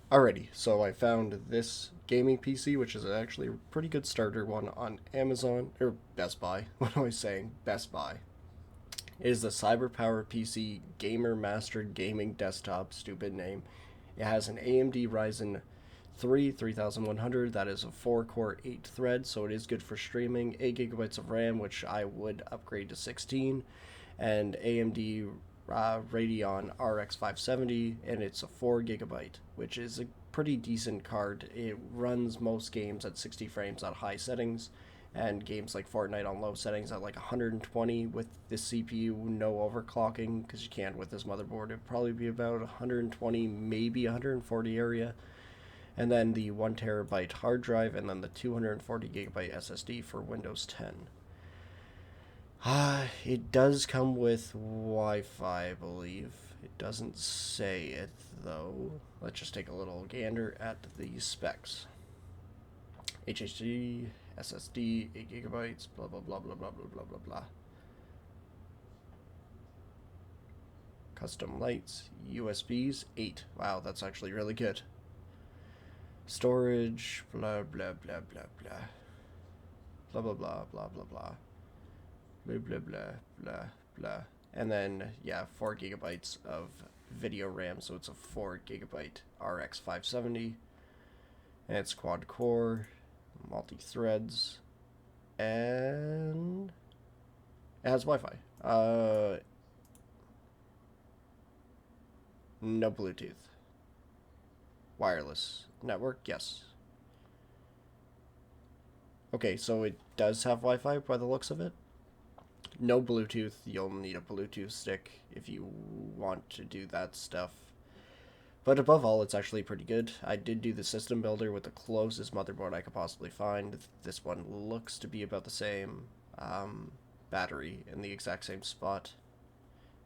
Alrighty, so I found this gaming PC, which is actually a pretty good starter one on Amazon, or Best Buy. What am I saying? Best Buy. It is the CyberPowerPC Gamer Master Gaming Desktop, stupid name. It has an AMD Ryzen 3 3100, that is a 4 core 8 thread, so it is good for streaming, 8 gigabytes of RAM, which I would upgrade to 16, and AMD Radeon RX 570, and it's a 4 gigabyte, which is a pretty decent card. It runs most games at 60 frames at high settings, and games like Fortnite on low settings at like 120 with this CPU, no overclocking, because you can't with this motherboard. It'd probably be about 120, maybe 140 area. And then the 1 terabyte hard drive, and then the 240 gigabyte SSD for Windows 10. It does come with Wi-Fi, I believe. It doesn't say it, though. Let's just take a little gander at the specs. HHD, SSD, 8 gigabytes, blah, blah, blah, blah, blah, blah, blah, blah, blah. Custom lights, USBs, 8. Wow, that's actually really good. Storage, blah, blah, blah, blah, blah. Blah, blah, blah, blah, blah, blah. Blah, blah, blah, blah, blah. And then, yeah, 4 gigabytes of video RAM, so it's a 4 gigabyte RX 570. And it's quad core, multi threads, and it has Wi Fi. No Bluetooth. Wireless network, yes. Okay, so it does have Wi Fi by the looks of it. No Bluetooth. You'll need a Bluetooth stick if you want to do that stuff. But above all, it's actually pretty good. I did do the system builder with the closest motherboard I could possibly find. This one looks to be about the same battery in the exact same spot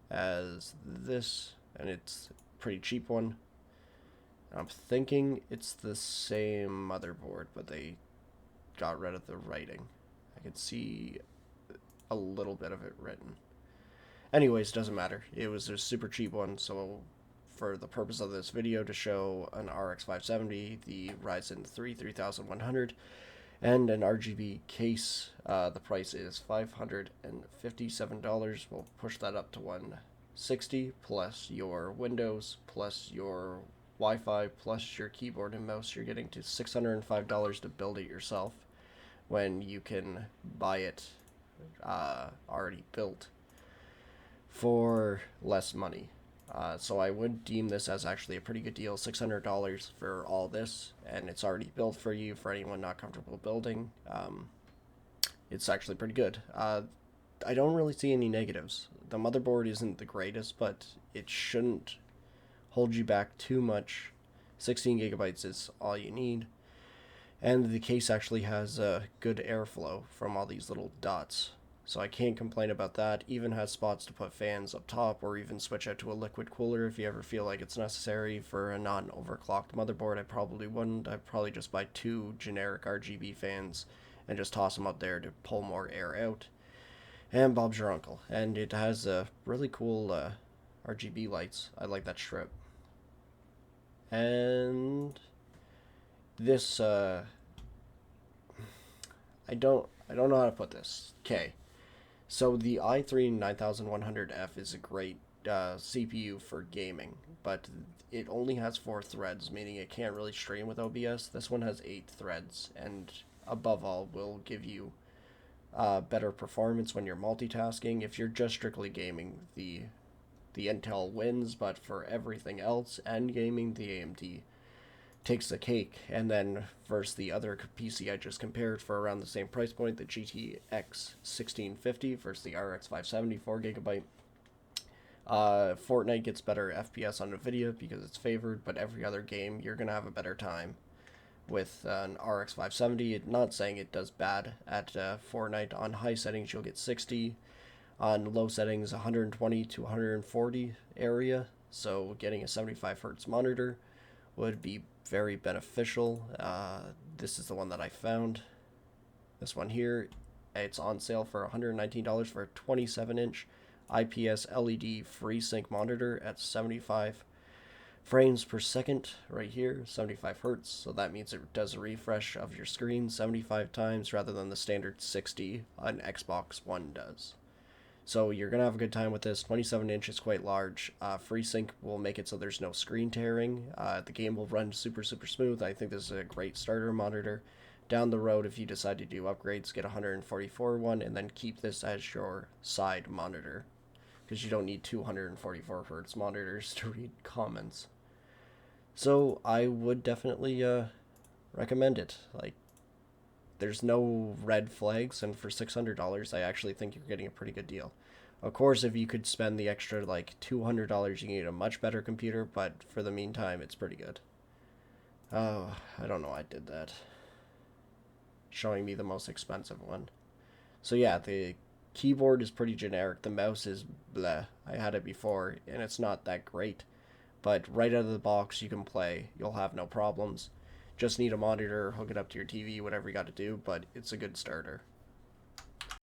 as this, and it's a pretty cheap one. I'm thinking it's the same motherboard, but they got rid of the writing. I could see a little bit of it written. Anyways, doesn't matter. It was a super cheap one, so for the purpose of this video, to show an RX 570, the Ryzen 3 3100, and an RGB case, the price is $557. We'll push that up to $160, plus your Windows, plus your Wi-Fi, plus your keyboard and mouse. You're getting to $605 to build it yourself, when you can buy it already built for less money. So I would deem this as actually a pretty good deal. $600 for all this, and it's already built for you. For anyone not comfortable building, it's actually pretty good. I don't really see any negatives. The motherboard isn't the greatest, but it shouldn't hold you back too much. 16 gigabytes is all you need. And the case actually has good airflow from all these little dots. So I can't complain about that. Even has spots to put fans up top, or even switch out to a liquid cooler if you ever feel like it's necessary. For a non-overclocked motherboard, I probably wouldn't. I'd probably just buy 2 generic RGB fans and just toss them up there to pull more air out. And Bob's your uncle. And it has really cool RGB lights. I like that strip. And this I don't know how to put this. Okay. So the i3 9100F is a great CPU for gaming, but it only has 4 threads, meaning it can't really stream with OBS. This one has 8 threads, and above all, will give you better performance when you're multitasking. If you're just strictly gaming, the Intel wins, but for everything else and gaming, the AMD takes the cake. And then versus the other PC I just compared for around the same price point, the GTX 1650 versus the RX 570 4 gigabyte. Fortnite gets better FPS on Nvidia because it's favored, but every other game you're gonna have a better time with an RX 570. Not saying it does bad at Fortnite. On high settings you'll get 60, on low settings 120 to 140 area, so getting a 75 hertz monitor would be very beneficial. This is the one that I found. This one here, it's on sale for $119 for a 27-inch IPS LED FreeSync monitor at 75 Frames per second right here, 75 hertz, so that means it does a refresh of your screen 75 times rather than the standard 60 an Xbox One does. So you're going to have a good time with this. 27 inch is quite large. FreeSync will make it so there's no screen tearing. The game will run super smooth. I think this is a great starter monitor. Down the road, if you decide to do upgrades, get a 144 one and then keep this as your side monitor, because you don't need 244 hertz monitors to read comments. So I would definitely recommend it. Like, there's no red flags, and for $600, I actually think you're getting a pretty good deal. Of course, if you could spend the extra like $200, you can get a much better computer, but for the meantime, it's pretty good. Oh, I don't know why I did that. Showing me the most expensive one. So yeah, the keyboard is pretty generic. The mouse is bleh. I had it before, and it's not that great. But right out of the box, you can play. You'll have no problems. Just need a monitor, hook it up to your TV, whatever you got to do, but it's a good starter.